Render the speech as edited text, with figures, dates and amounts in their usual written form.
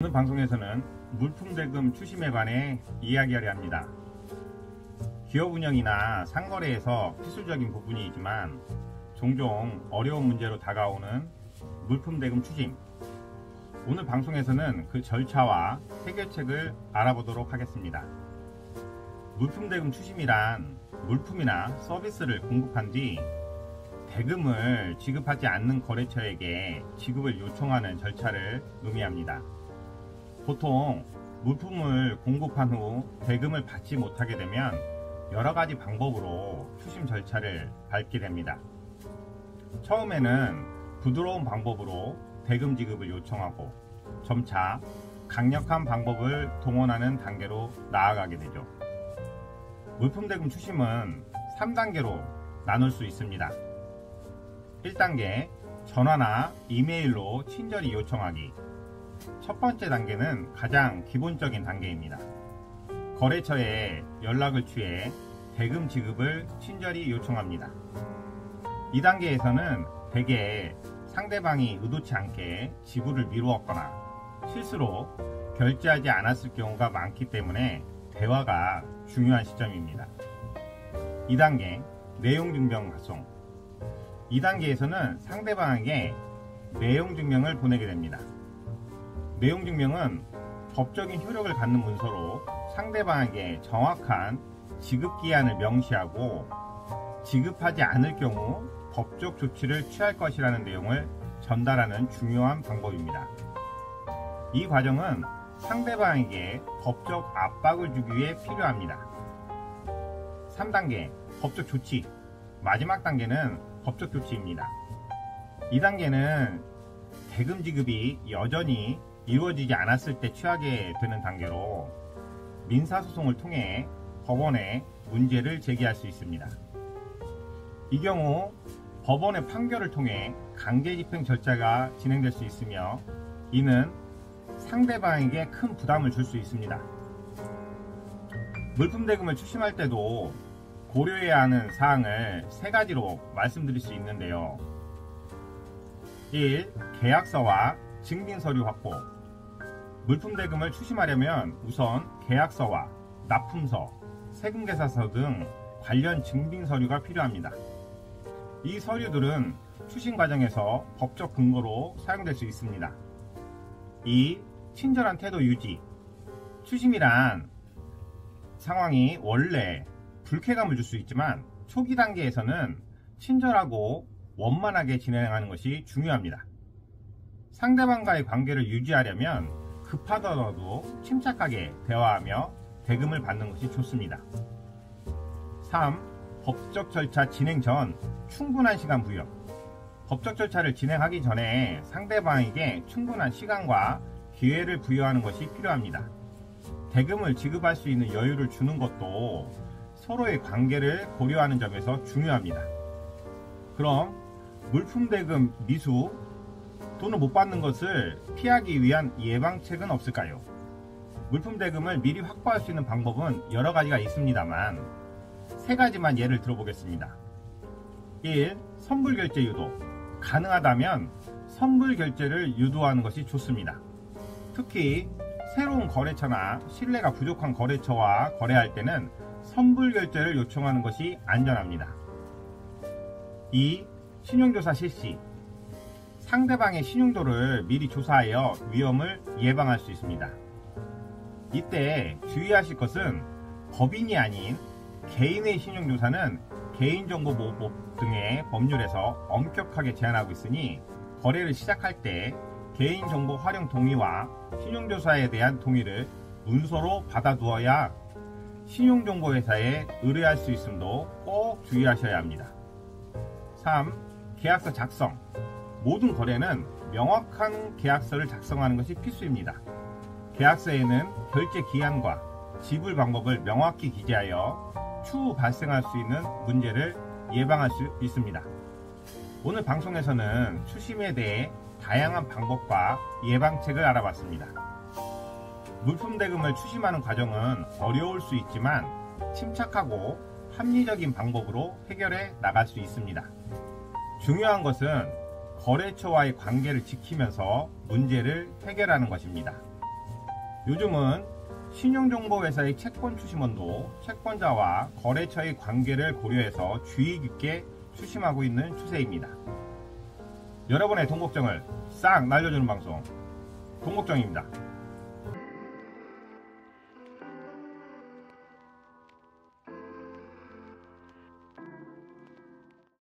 오늘 방송에서는 물품대금 추심에 관해 이야기하려 합니다. 기업 운영이나 상거래에서 필수적인 부분이지만 종종 어려운 문제로 다가오는 물품대금 추심. 오늘 방송에서는 그 절차와 해결책을 알아보도록 하겠습니다. 물품대금 추심이란 물품이나 서비스를 공급한 뒤 대금을 지급하지 않는 거래처에게 지급을 요청하는 절차를 의미합니다. 보통 물품을 공급한 후 대금을 받지 못하게 되면 여러가지 방법으로 추심 절차를 밟게 됩니다. 처음에는 부드러운 방법으로 대금 지급을 요청하고 점차 강력한 방법을 동원하는 단계로 나아가게 되죠. 물품대금 추심은 3단계로 나눌 수 있습니다. 1단계, 전화나 이메일로 친절히 요청하기. 첫 번째 단계는 가장 기본적인 단계입니다. 거래처에 연락을 취해 대금 지급을 친절히 요청합니다. 2단계에서는 대개 상대방이 의도치 않게 지불을 미루었거나 실수로 결제하지 않았을 경우가 많기 때문에 대화가 중요한 시점입니다. 2단계, 내용증명 발송. 2단계에서는 상대방에게 내용증명을 보내게 됩니다. 내용증명은 법적인 효력을 갖는 문서로 상대방에게 정확한 지급기한을 명시하고 지급하지 않을 경우 법적 조치를 취할 것이라는 내용을 전달하는 중요한 방법입니다. 이 과정은 상대방에게 법적 압박을 주기 위해 필요합니다. 3단계, 법적 조치. 마지막 단계는 법적 조치입니다. 2단계는 대금 지급이 여전히 이루어지지 않았을 때 취하게 되는 단계로 민사소송을 통해 법원에 문제를 제기할 수 있습니다. 이 경우 법원의 판결을 통해 강제집행 절차가 진행될 수 있으며 이는 상대방에게 큰 부담을 줄 수 있습니다. 물품대금을 추심할 때도 고려해야 하는 사항을 3가지로 말씀드릴 수 있는데요. 1. 계약서와 증빙서류 확보. 물품대금을 추심하려면 우선 계약서와 납품서, 세금계사서 등 관련 증빙서류가 필요합니다. 이 서류들은 추심 과정에서 법적 근거로 사용될 수 있습니다. 2. 친절한 태도 유지. 추심이란 상황이 원래 불쾌감을 줄 수 있지만 초기 단계에서는 친절하고 원만하게 진행하는 것이 중요합니다. 상대방과의 관계를 유지하려면 급하더라도 침착하게 대화하며 대금을 받는 것이 좋습니다. 3. 법적 절차 진행 전 충분한 시간 부여. 법적 절차를 진행하기 전에 상대방에게 충분한 시간과 기회를 부여하는 것이 필요합니다. 대금을 지급할 수 있는 여유를 주는 것도 서로의 관계를 고려하는 점에서 중요합니다. 그럼 물품대금 미수, 돈을 못 받는 것을 피하기 위한 예방책은 없을까요? 물품대금을 미리 확보할 수 있는 방법은 여러 가지가 있습니다만 3가지만 예를 들어보겠습니다. 1. 선불결제 유도. 가능하다면 선불결제를 유도하는 것이 좋습니다. 특히 새로운 거래처나 신뢰가 부족한 거래처와 거래할 때는 선불결제를 요청하는 것이 안전합니다. 2. 신용조사 실시. 상대방의 신용도를 미리 조사하여 위험을 예방할 수 있습니다. 이때 주의하실 것은 법인이 아닌 개인의 신용조사는 개인정보보호법 등의 법률에서 엄격하게 제한하고 있으니 거래를 시작할 때 개인정보 활용 동의와 신용조사에 대한 동의를 문서로 받아두어야 신용정보회사에 의뢰할 수 있음도 꼭 주의하셔야 합니다. 3. 계약서 작성. 모든 거래는 명확한 계약서를 작성하는 것이 필수입니다. 계약서에는 결제 기한과 지불 방법을 명확히 기재하여 추후 발생할 수 있는 문제를 예방할 수 있습니다. 오늘 방송에서는 추심에 대해 다양한 방법과 예방책을 알아봤습니다. 물품대금을 추심하는 과정은 어려울 수 있지만 침착하고 합리적인 방법으로 해결해 나갈 수 있습니다. 중요한 것은 거래처와의 관계를 지키면서 문제를 해결하는 것입니다. 요즘은 신용정보회사의 채권 추심원도 채권자와 거래처의 관계를 고려해서 주의 깊게 추심하고 있는 추세입니다. 여러분의 돈 걱정을 싹 날려주는 방송, 돈 걱정입니다.